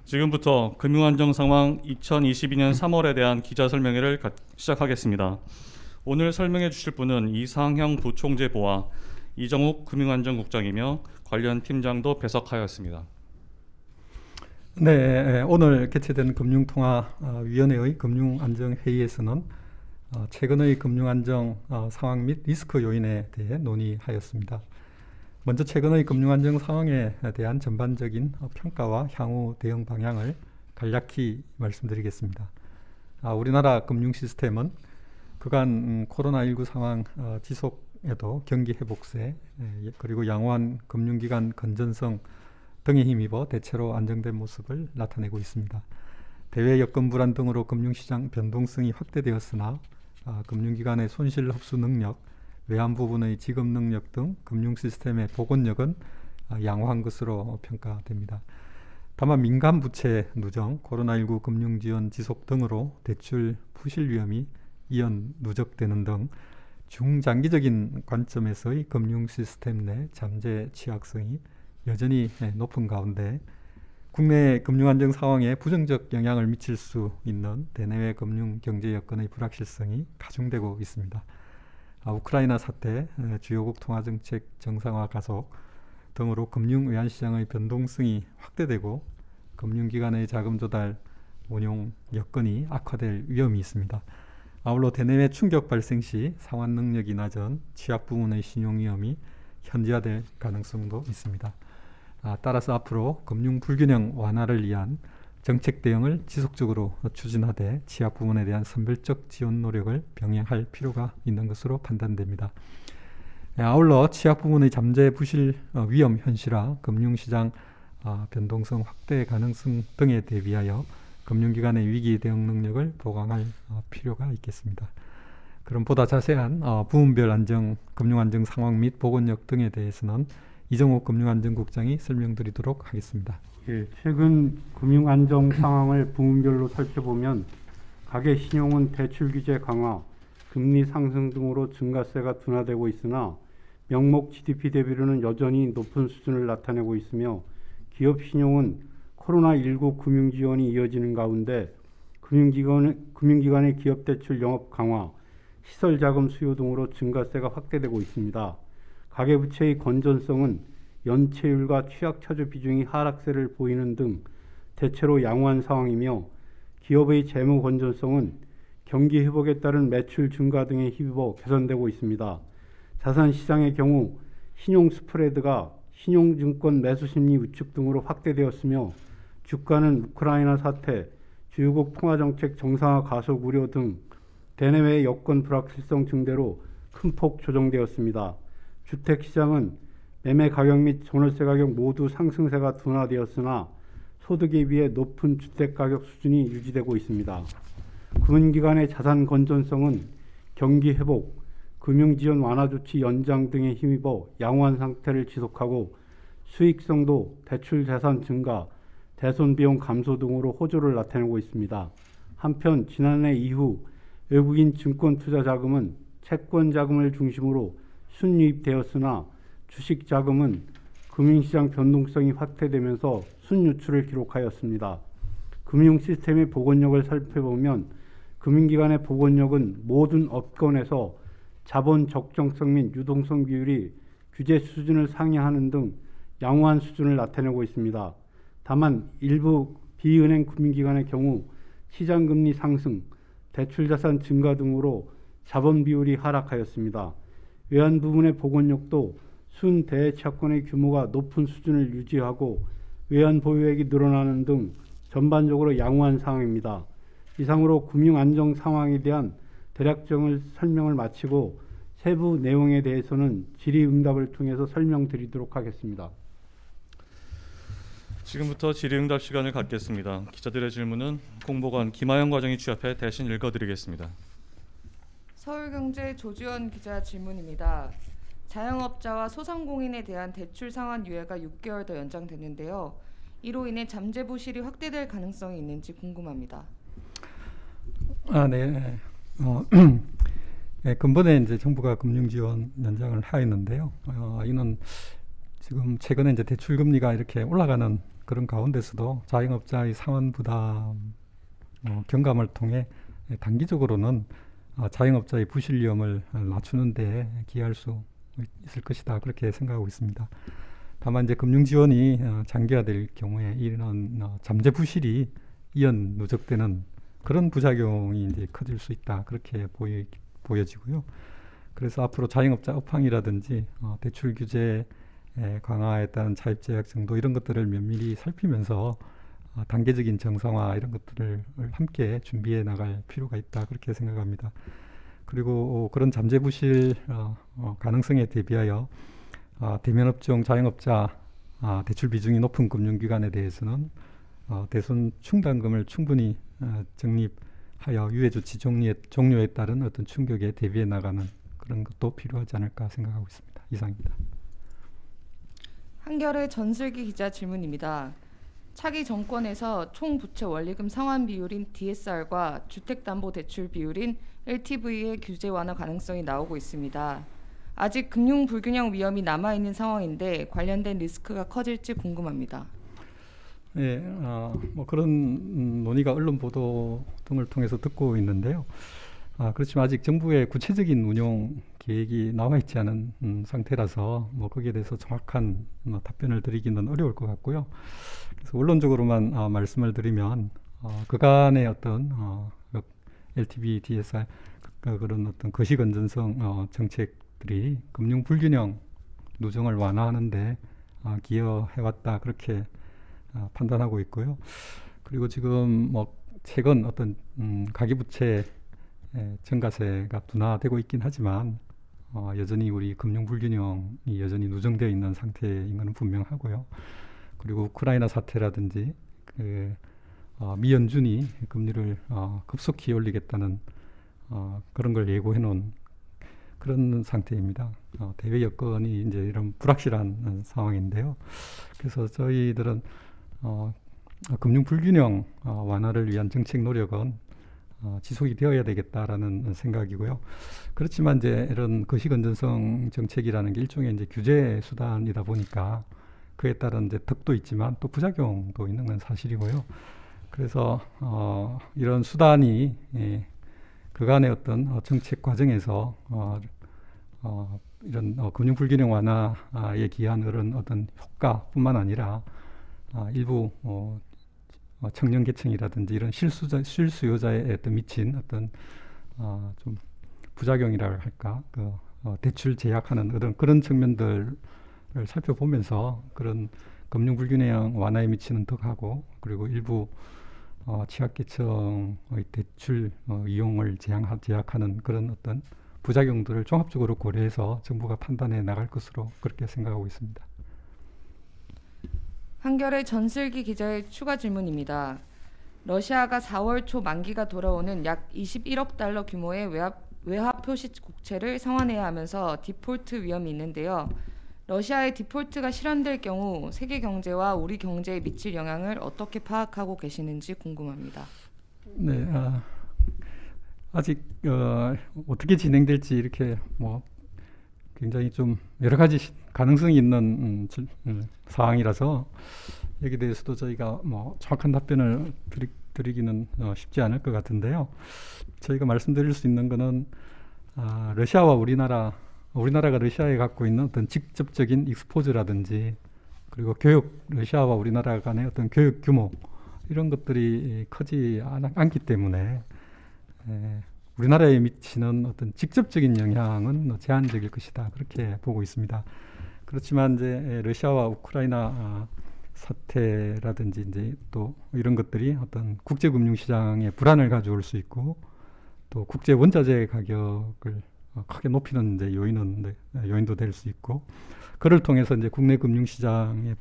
지금부터 금융안정 상황 2022년 3월에 대한 기자 설명회를 시작하겠습니다. 오늘 설명해 주실 분은 이상형 부총재 보아 이정욱 금융안전국장이며 관련 팀장도 배석하였습니다. 네, 오늘 개최된 금융통화위원회의 금융안정회의에서는 최근의 금융안정 상황 및 리스크 요인에 대해 논의하였습니다. 먼저 최근의 금융안정 상황에 대한 전반적인 평가와 향후 대응 방향을 간략히 말씀드리겠습니다. 우리나라 금융 시스템은 그간 코로나19 상황 지속에도 경기 회복세 그리고 양호한 금융기관 건전성 등에 힘입어 대체로 안정된 모습을 나타내고 있습니다. 대외 여건 불안 등으로 금융시장 변동성이 확대되었으나 금융기관의 손실 흡수 능력, 외환 부분의 지급 능력 등 금융 시스템의 복원력은 양호한 것으로 평가됩니다. 다만 민간 부채 누정, 코로나19 금융 지원 지속 등으로 대출 부실 위험이 이연 누적되는 등 중장기적인 관점에서의 금융 시스템 내 잠재 취약성이 여전히 높은 가운데 국내 금융 안정 상황에 부정적 영향을 미칠 수 있는 대내외 금융 경제 여건의 불확실성이 가중되고 있습니다. 우크라이나 사태, 주요국 통화정책 정상화 가속 등으로 금융 외환시장의 변동성이 확대되고 금융기관의 자금 조달 운용 여건이 악화될 위험이 있습니다. 아울러 대내외 충격 발생 시 상환 능력이 낮은 취약 부문의 신용 위험이 현지화될 가능성도 있습니다. 따라서 앞으로 금융 불균형 완화를 위한 정책 대응을 지속적으로 추진하되 취약 부문에 대한 선별적 지원 노력을 병행할 필요가 있는 것으로 판단됩니다. 아울러 취약 부문의 잠재 부실 위험 현실화, 금융시장 변동성 확대 가능성 등에 대비하여 금융기관의 위기 대응 능력을 보강할 필요가 있겠습니다. 그럼 보다 자세한 부문별 금융안정 상황 및 복원력 등에 대해서는 이정욱 금융안전국장이 설명드리도록 하겠습니다. 최근 금융안정 상황을 부문별로 살펴보면 가계 신용은 대출 규제 강화, 금리 상승 등으로 증가세가 둔화되고 있으나 명목 GDP 대비로는 여전히 높은 수준을 나타내고 있으며 기업 신용은 코로나19 금융지원이 이어지는 가운데 금융기관의 기업대출 영업 강화, 시설자금 수요 등으로 증가세가 확대되고 있습니다. 가계부채의 건전성은 연체율과 취약차주 비중이 하락세를 보이는 등 대체로 양호한 상황이며 기업의 재무 건전성은 경기 회복에 따른 매출 증가 등에 힘입어 개선되고 있습니다. 자산시장의 경우 신용 스프레드가 신용증권 매수 심리 위축 등으로 확대되었으며 주가는 우크라이나 사태, 주요국 통화정책 정상화 가속 우려 등 대내외 여건 불확실성 증대로 큰 폭 조정되었습니다. 주택시장은 매매 가격 및 전월세 가격 모두 상승세가 둔화되었으나 소득에 비해 높은 주택가격 수준이 유지되고 있습니다. 금융기관의 자산 건전성은 경기 회복, 금융지원 완화 조치 연장 등에 힘입어 양호한 상태를 지속하고 수익성도 대출 자산 증가, 대손 비용 감소 등으로 호조를 나타내고 있습니다. 한편 지난해 이후 외국인 증권 투자 자금은 채권 자금을 중심으로 순유입되었으나 주식 자금은 금융시장 변동성이 확대되면서 순유출을 기록하였습니다. 금융 시스템의 복원력을 살펴보면 금융기관의 복원력은 모든 업권에서 자본 적정성 및 유동성 비율이 규제 수준을 상회하는 등 양호한 수준을 나타내고 있습니다. 다만 일부 비은행 금융기관의 경우 시장금리 상승, 대출자산 증가 등으로 자본 비율이 하락하였습니다. 외환 부문의 복원력도 순대채권의 규모가 높은 수준을 유지하고 외환 보유액이 늘어나는 등 전반적으로 양호한 상황입니다. 이상으로 금융안정 상황에 대한 대략적인 설명을 마치고 세부 내용에 대해서는 질의응답을 통해서 설명드리도록 하겠습니다. 지금부터 질의응답 시간을 갖겠습니다. 기자들의 질문은 공보관 김하영 과장이 취합해 대신 읽어드리겠습니다. 서울경제 조주현 기자 질문입니다. 자영업자와 소상공인에 대한 대출 상환 유예가 6개월 더 연장됐는데요. 이로 인해 잠재 부실이 확대될 가능성이 있는지 궁금합니다. 네. 근본에 이제 정부가 금융 지원 연장을 하였는데요. 이는 지금 최근에 이제 대출 금리가 이렇게 올라가는 그런 가운데서도 자영업자의 상환 부담 경감을 통해 단기적으로는 자영업자의 부실 위험을 낮추는 데 기여할 수 있을 것이다, 그렇게 생각하고 있습니다. 다만 이제 금융 지원이 장기화될 경우에 이런 잠재 부실이 이연 누적되는 그런 부작용이 이제 커질 수 있다, 그렇게 보여지고요. 그래서 앞으로 자영업자 업황이라든지 대출 규제 강화에 따른 차입 제약 정도 이런 것들을 면밀히 살피면서 단계적인 정상화 이런 것들을 함께 준비해 나갈 필요가 있다, 그렇게 생각합니다. 그리고 그런 잠재 부실 가능성에 대비하여 대면업종 자영업자 대출 비중이 높은 금융기관에 대해서는 대손 충당금을 충분히 적립하여 유예 조치 종료에 따른 어떤 충격에 대비해 나가는 그런 것도 필요하지 않을까 생각하고 있습니다. 이상입니다. 한겨레 전슬기 기자 질문입니다. 차기 정권에서 총 부채 원리금 상환 비율인 DSR과 주택담보대출 비율인 LTV의 규제 완화 가능성이 나오고 있습니다. 아직 금융 불균형 위험이 남아있는 상황인데 관련된 리스크가 커질지 궁금합니다. 네, 뭐 그런 논의가 언론 보도 등을 통해서 듣고 있는데요. 그렇지만 아직 정부의 구체적인 운용 계획이 나와 있지 않은 상태라서 뭐 거기에 대해서 정확한 답변을 드리기는 어려울 것 같고요. 그래서 원론적으로만 말씀을 드리면 그간의 어떤 LTV, DSR 그런 어떤 거시건전성 정책들이 금융 불균형 누정을 완화하는데 기여해왔다, 그렇게 판단하고 있고요. 그리고 지금 뭐 최근 어떤 가계부채 증가세가 둔화되고 있긴 하지만 여전히 우리 금융 불균형이 여전히 누정되어 있는 상태인 것은 분명하고요. 그리고 우크라이나 사태라든지 미연준이 금리를 급속히 올리겠다는 그런 걸 예고해 놓은 그런 상태입니다. 대외 여건이 이제 이런 불확실한 상황인데요. 그래서 저희들은 금융 불균형 완화를 위한 정책 노력은 지속이 되어야 되겠다라는 생각이고요. 그렇지만 이제 이런 거시건전성 정책이라는 게 일종의 이제 규제 수단이다 보니까 그에 따른 이제 덕도 있지만 또 부작용도 있는 건 사실이고요. 그래서 이런 수단이 그간의 어떤 정책 과정에서 이런 금융 불균형 완화에 기여한 그런 어떤 효과뿐만 아니라 일부 청년 계층이라든지 이런 실수요자에 어떤 미친 어떤 좀 부작용이라 할까, 대출 제약하는 그런 측면들을 살펴보면서 그런 금융 불균형 완화에 미치는 덕하고, 그리고 일부 취약계층의 대출 이용을 제약하는 그런 어떤 부작용들을 종합적으로 고려해서 정부가 판단해 나갈 것으로 그렇게 생각하고 있습니다. 한겨레 전슬기 기자의 추가 질문입니다. 러시아가 4월 초 만기가 돌아오는 약 21억 달러 규모의 외화 표시 국채를 상환해야 하면서 디폴트 위험이 있는데요. 러시아의 디폴트가 실현될 경우 세계 경제와 우리 경제에 미칠 영향을 어떻게 파악하고 계시는지 궁금합니다. 네, 아직 어떻게 진행될지 이렇게 뭐 굉장히 좀 여러 가지 가능성이 있는 사항이라서 여기에 대해서도 저희가 뭐 정확한 답변을 드리기는 쉽지 않을 것 같은데요. 저희가 말씀드릴 수 있는 것은 러시아와 우리나라가 러시아에 갖고 있는 어떤 직접적인 익스포즈라든지, 그리고 러시아와 우리나라 간의 어떤 교육 규모 이런 것들이 크지 않기 때문에 우리나라에 미치는 어떤 직접적인 영향은 제한적일 것이다, 그렇게 보고 있습니다. 그렇지만 이제 러시아와 우크라이나 사태라든지 이제 또 이런 것들이 어떤 국제 금융 시장에 불안을 가져올 수 있고, 또 국제 원자재 가격을 크게 높이는 이제 요인도 될 수 있고, 그를 통해서 이제 국내 금융 시장의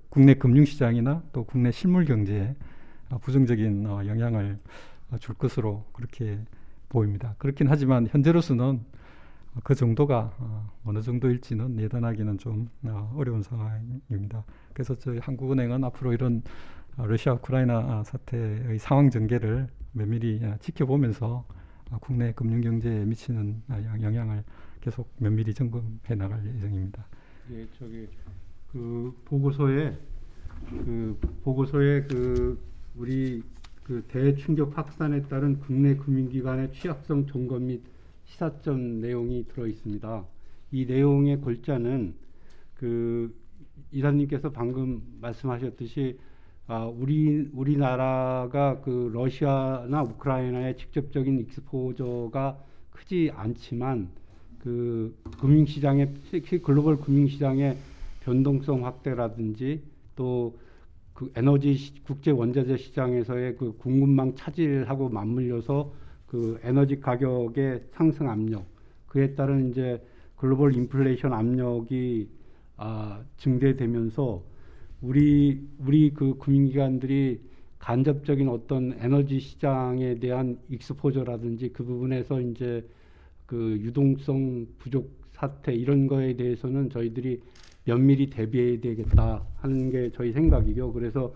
국내 금융 시장이나 또 국내 실물 경제에 부정적인 영향을 줄 것으로 그렇게 보입니다. 그렇긴 하지만 현재로서는 그 정도가 어느 정도일지는 예단하기는 좀 어려운 상황입니다. 그래서 저희 한국은행은 앞으로 이런 러시아 우크라이나 사태의 상황 전개를 면밀히 지켜보면서 국내 금융경제에 미치는 영향을 계속 면밀히 점검해 나갈 예정입니다. 예, 그 보고서에 우리 그 대충격 확산에 따른 국내 금융기관의 취약성 점검 및 시사점 내용이 들어 있습니다. 이 내용의 골자는 그 이사님께서 방금 말씀하셨듯이 우리나라가 그 러시아나 우크라이나의 직접적인 익스포저가 크지 않지만 그 금융시장의 특히 글로벌 금융시장의 변동성 확대라든지 또 그 에너지 국제 원자재 시장에서의 그 공급망 차질하고 맞물려서 그 에너지 가격의 상승 압력, 그에 따른 이제 글로벌 인플레이션 압력이 증대되면서 우리 그 금융기관들이 간접적인 어떤 에너지 시장에 대한 익스포저라든지 그 부분에서 이제 그 유동성 부족 사태 이런 거에 대해서는 저희들이 면밀히 대비해야 되겠다 하는 게 저희 생각이고요. 그래서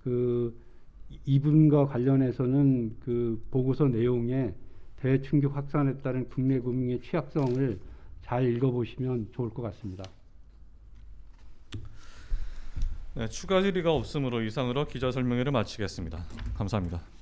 그 이분과 관련해서는 그 보고서 내용에 대충격 확산에 따른 국내 금융의 취약성을 잘 읽어보시면 좋을 것 같습니다. 네, 추가 질의가 없으므로 이상으로 기자 설명회를 마치겠습니다. 감사합니다.